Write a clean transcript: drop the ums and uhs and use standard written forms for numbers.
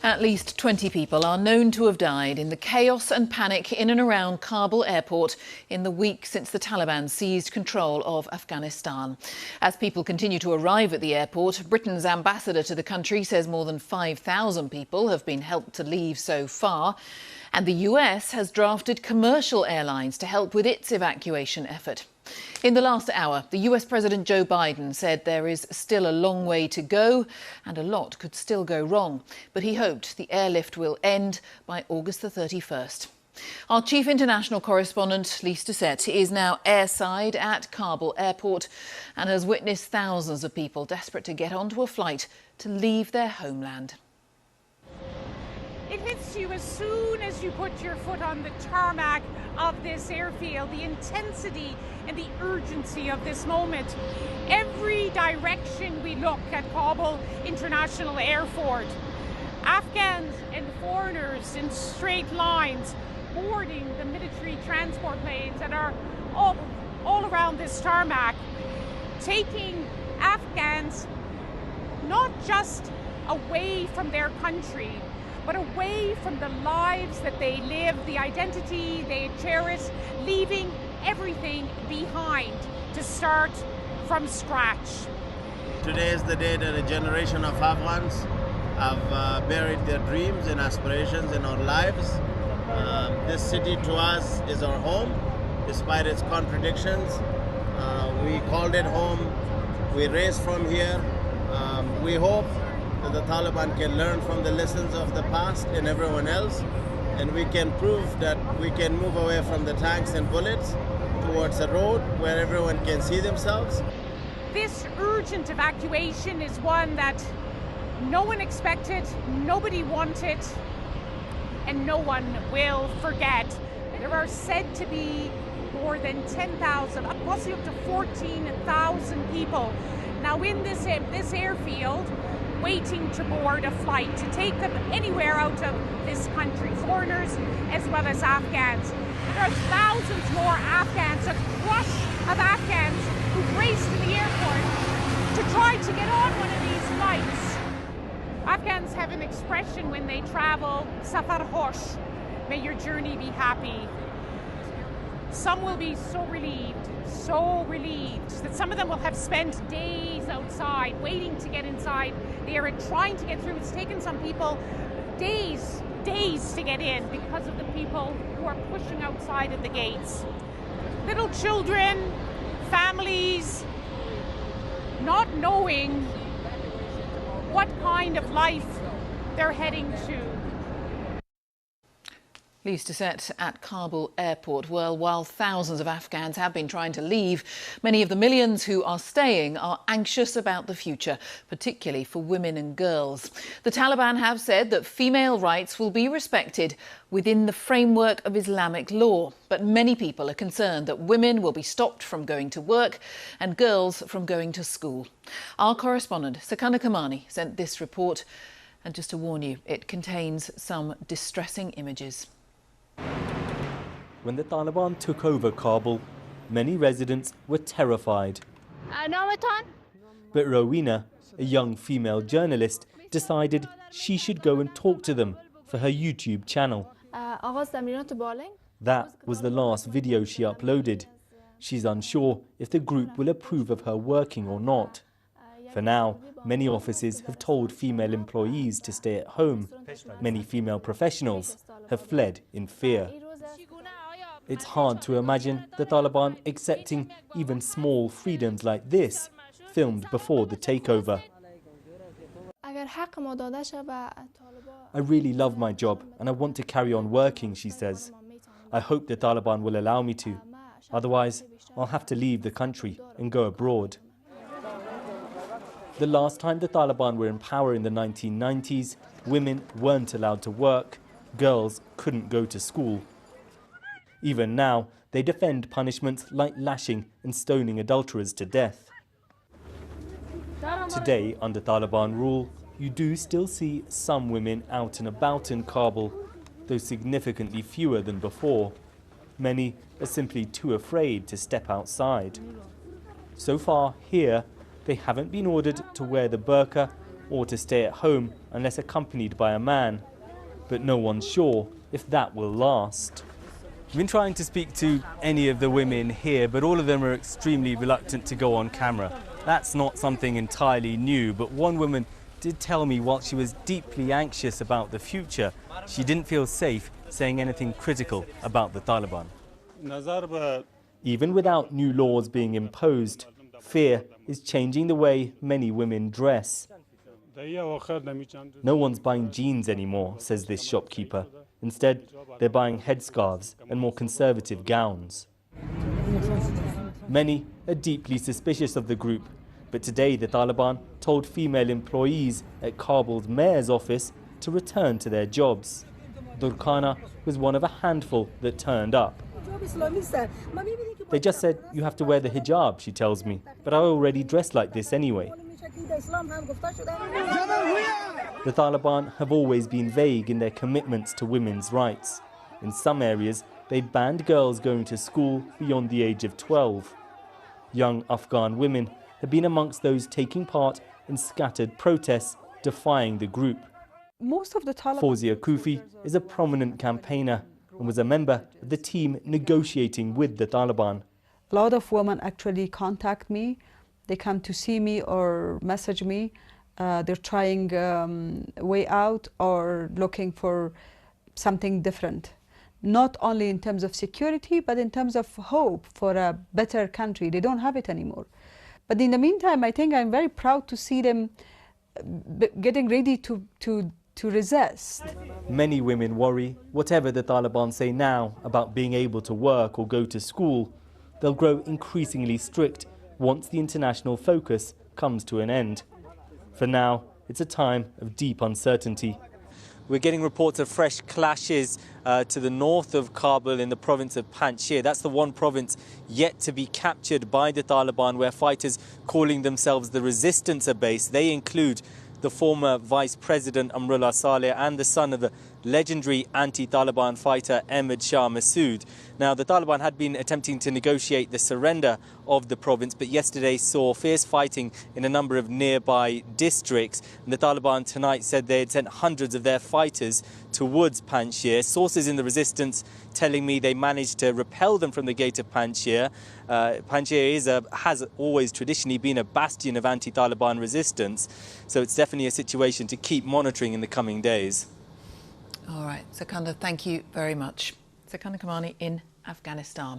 At least 20 people are known to have died in the chaos and panic in and around Kabul airport in the week since the Taliban seized control of Afghanistan. As people continue to arrive at the airport, Britain's ambassador to the country says more than 5,000 people have been helped to leave so far. And the US has drafted commercial airlines to help with its evacuation effort. In the last hour, the US President Joe Biden said there is still a long way to go and a lot could still go wrong. But he hoped the airlift will end by August the 31st. Our chief international correspondent, Lise Doucette, is now airside at Kabul airport and has witnessed thousands of people desperate to get onto a flight to leave their homeland. It hits you as soon as you put your foot on the tarmac of this airfield, the intensity and the urgency of this moment. Every direction we look at Kabul International Airport, Afghans and foreigners in straight lines boarding the military transport planes that are all around this tarmac, taking Afghans not just away from their country, but away from the lives that they live, the identity they cherish, leaving everything behind to start from scratch. Today is the day that a generation of Afghans have buried their dreams and aspirations in our lives. This city to us is our home, despite its contradictions. We called it home, we raised from here. We hope that the Taliban can learn from the lessons of the past and everyone else, and we can prove that we can move away from the tanks and bullets towards a road where everyone can see themselves. This urgent evacuation is one that no one expected, nobody wanted, and no one will forget. There are said to be more than 10,000, possibly up to 14,000 people now in this airfield, waiting to board a flight to take them anywhere out of this country, foreigners as well as Afghans. And there are thousands more Afghans, a crush of Afghans who've raced to the airport to try to get on one of these flights. Afghans have an expression when they travel, Safar Hosh, may your journey be happy. Some will be so relieved that some of them will have spent days outside waiting to get inside the area, trying to get through. It's taken some people days to get in because of the people who are pushing outside at the gates. Little children, families, not knowing what kind of life they're heading to. Lise Doucette at Kabul airport. Well, while thousands of Afghans have been trying to leave, many of the millions who are staying are anxious about the future, particularly for women and girls. The Taliban have said that female rights will be respected within the framework of Islamic law. But many people are concerned that women will be stopped from going to work and girls from going to school. Our correspondent, Sakana Kamani, sent this report. And just to warn you, it contains some distressing images. When the Taliban took over Kabul, many residents were terrified. But Rowena, a young female journalist, decided she should go and talk to them for her YouTube channel. That was the last video she uploaded. She's unsure if the group will approve of her working or not. For now, many offices have told female employees to stay at home. Many female professionals have fled in fear. It's hard to imagine the Taliban accepting even small freedoms like this, filmed before the takeover. I really love my job and I want to carry on working, she says. I hope the Taliban will allow me to. Otherwise, I'll have to leave the country and go abroad. The last time the Taliban were in power in the 1990s, women weren't allowed to work, girls couldn't go to school. Even now, they defend punishments like lashing and stoning adulterers to death. Today, under Taliban rule, you do still see some women out and about in Kabul, though significantly fewer than before. Many are simply too afraid to step outside. So far, here, they haven't been ordered to wear the burqa or to stay at home unless accompanied by a man. But no one's sure if that will last. I've been trying to speak to any of the women here, but all of them are extremely reluctant to go on camera. That's not something entirely new, but one woman did tell me while she was deeply anxious about the future, she didn't feel safe saying anything critical about the Taliban. Even without new laws being imposed, fear is changing the way many women dress. No one's buying jeans anymore, says this shopkeeper. Instead, they're buying headscarves and more conservative gowns. Many are deeply suspicious of the group, but today the Taliban told female employees at Kabul's mayor's office to return to their jobs. Durkhana was one of a handful that turned up. They just said, "You have to wear the hijab," she tells me, "but I already dress like this anyway." The Taliban have always been vague in their commitments to women's rights. In some areas, they've banned girls going to school beyond the age of 12. Young Afghan women have been amongst those taking part in scattered protests defying the group. Most of the Taliban... Fawzia Kufi is a prominent campaigner and was a member of the team negotiating with the Taliban. A lot of women actually contact me. They come to see me or message me. They're trying a way out or looking for something different. Not only in terms of security, but in terms of hope for a better country. They don't have it anymore. But in the meantime, I think I'm very proud to see them getting ready to resist. Many women worry, whatever the Taliban say now about being able to work or go to school, they'll grow increasingly strict once the international focus comes to an end. For now, it's a time of deep uncertainty. We're getting reports of fresh clashes to the north of Kabul in the province of Panjshir. That's the one province yet to be captured by the Taliban, where fighters calling themselves the resistance are based. They include the former Vice President Amrullah Saleh and the son of the legendary anti-Taliban fighter Ahmad Shah Massoud. Now, the Taliban had been attempting to negotiate the surrender of the province, but yesterday saw fierce fighting in a number of nearby districts. And the Taliban tonight said they had sent hundreds of their fighters towards Panjshir. Sources in the resistance telling me they managed to repel them from the gate of Panjshir. Panjshir has always traditionally been a bastion of anti-Taliban resistance, so it's definitely a situation to keep monitoring in the coming days. All right, Sekunda, thank you very much. Sekunda Kamani in Afghanistan.